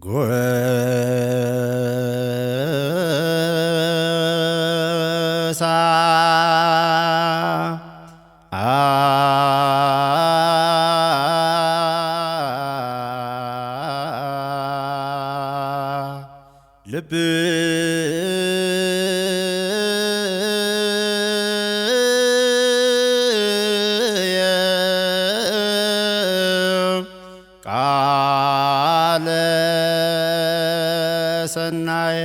ጎሳ ልብ ቃለ ሰናየ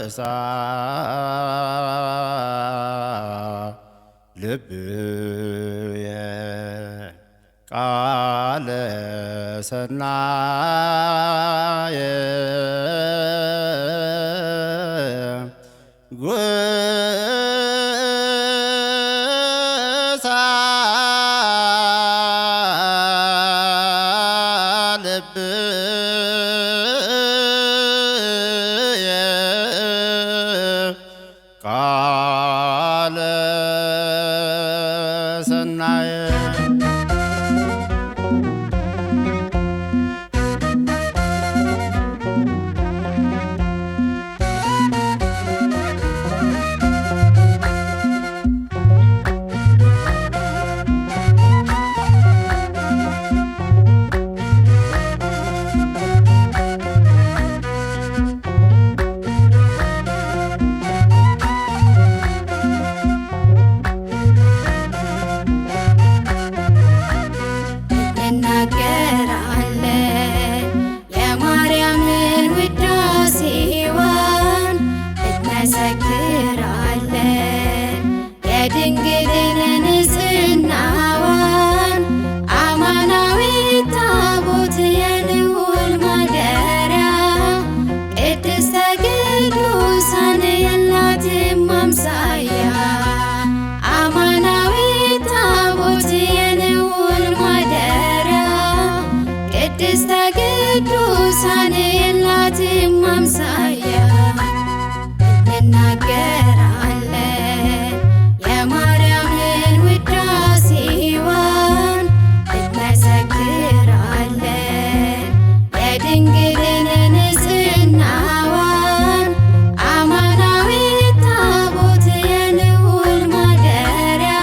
ጎሳ ልብየ ቃለ ሰናየ ጎሳ ልብየ ቃለ ሰናየ የድንግልን ንጽሕናዋን አማናዊት ታቦት የልዑል ማደሪያ ቅድስተ ቅዱሳን የላትም አምሳያ አማናዊት ታቦት የልዑል ማደሪያ ቅድስተ ቅዱሳን የላትም አምሳያ እንናገራለን የማርያምን ውዳሴዋን እንመሰክራለን የድንግልን ንጽሕናዋን አማናዊት ታቦት የልዑል ማደሪያ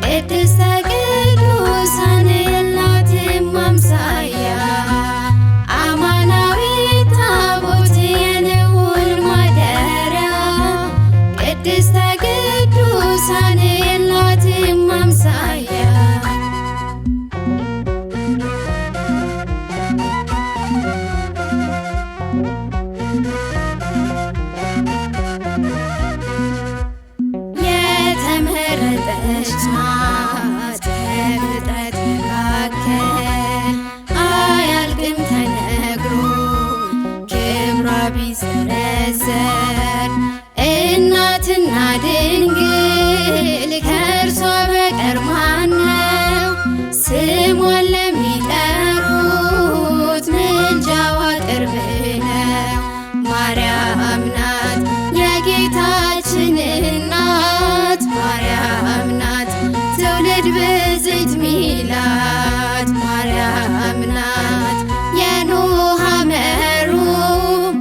ቅድስተ ቅዱሳን የላትም አምሳያ አማናዊት ታቦት የልዑል ማደሪያ ቅድስተ ቅዱሳን የላትም አምሳያ የተመረጠች ናት ከፍጥረት መካከል አያልቅም ተነግሮ ክብሯ ቢዘረዘር እናትና ድንግል ከእርሷ በቀር ማነው? ስሟን ለሚጠሩት ምልጃዋ ቅርብ ነው። ማርያም ናት የጌታችን እናት ማርያም ናት ትውልድ ብፅዕት ሚላት ማርያም ናት የኖህ ሐመሩ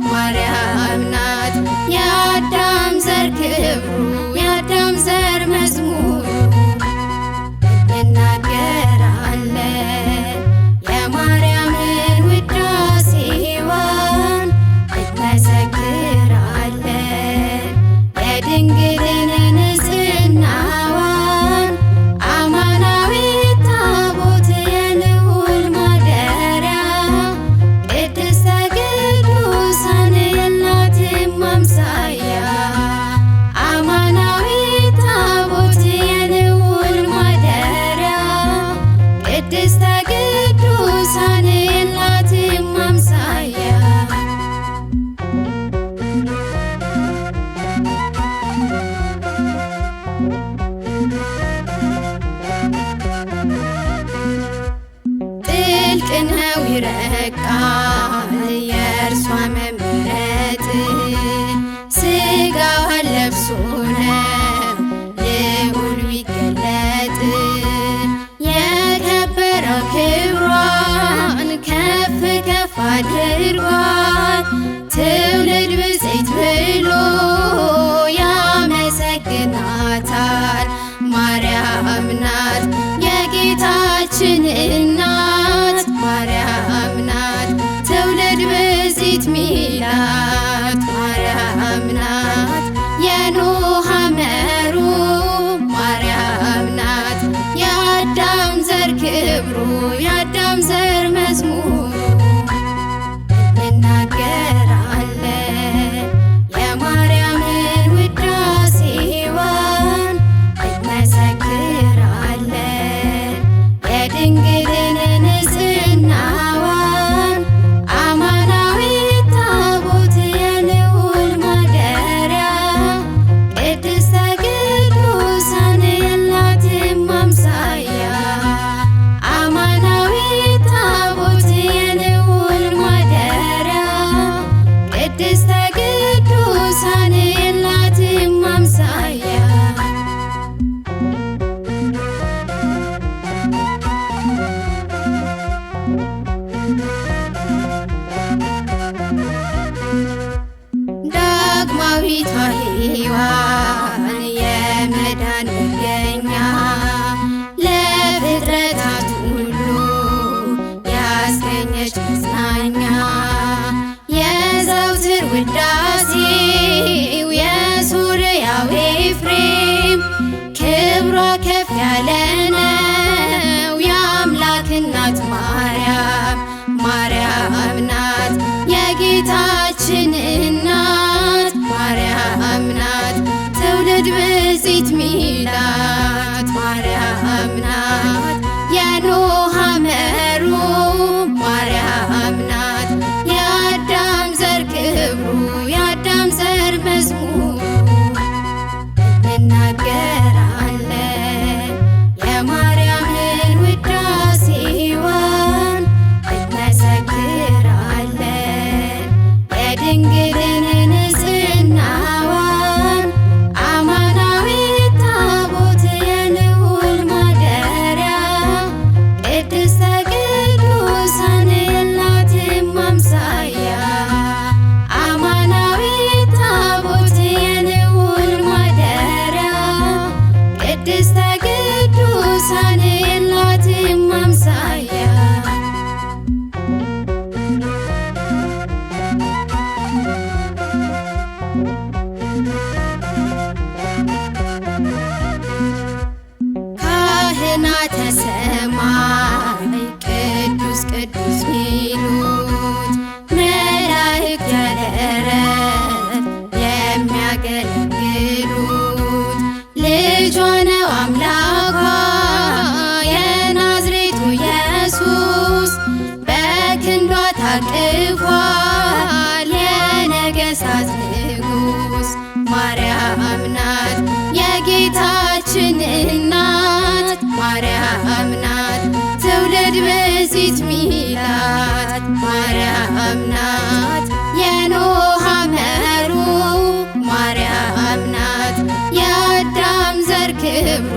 ማርያም ናት የአዳም ዘር ክብሩ የአዳም ዘር መዝሙሩ እንናገራለን የማርያምን ውዳሴዋን እንመሰክራለን የድንግልን ንጽሕናዋን አማናዊት ታቦት የልዑል ማደሪያ ቅድስተ ቅዱሳን የላትም አምሳያ አማናዊት ታቦት የልዑል ማደሪያ ቅድስተ ቅዱሳን የላትም አምሳያ ጥልቅ ነው ይረቃል የእርሷ መመረጥ ሥጋዋን ለብሶ ነው ልዑል ቢገለጥ ክብሩ የአዳም ዘር መዝሙሩ እንናገራለን የማርያምን ውዳሴዋን እንመሰክራለን የድንግልን ንጽሕናዋን አማናዊት ታቦት የልዑል ማደሪያ ቅድስተ ቅዱሳን የላትም አምሳያ አማናዊት ታቦት የልዑል ማደሪያ ቅድስተ ቅዱሳን የላትም አምሳያ ዳግማዊቷ ሔዋን የመዳን መገኛ ለፍጥረታት ሁሉ ያስገኘች መጽናኛ የዘውትር ውዳሴው የሶርያው ኤፍሬም ክብሯ ከፍ ያለ ነው የአምላክ እናት ማርያም ማርያም ናት የጌታችን እናት ማርያም ናት ትውልድ ብፅዕት ሚላት ማርያም ናት የኖህ መሩ ማርያም ናት የአዳም ዘር ክብሩ የአዳም ዘር መዝሙሩ እንናገራለን የማርያምን ውዳሴዋን እንመሰክራለን የድንግልን ንጽሕናዋን አማናዊት ታቦት የልዑል ማደሪያ ቅድስተ ቅዱሳን የላትም አምሳያ አማናዊት ታቦት የልዑል ማደሪያ ቅድስተ ቅዱሳን የላትም አምሳያ ካህናተ ሰማይ ቅዱስ ቅዱስ ሚሉት መላእክት ያለ እረፍት የሚያገለግሉት ልጇ ነው አምላኳ የናዝሬቱ ኢየሱስ በክንዷ ታቅፏል የነገሥታት ንጉሥ ማርያም ናት የጌታችን እናት ማርያም ናት ትውልድ ብፅዕት ሚላት ማርያም ናት የኖህ መሩ ማርያም ናት የአዳም ዘር ክብሩ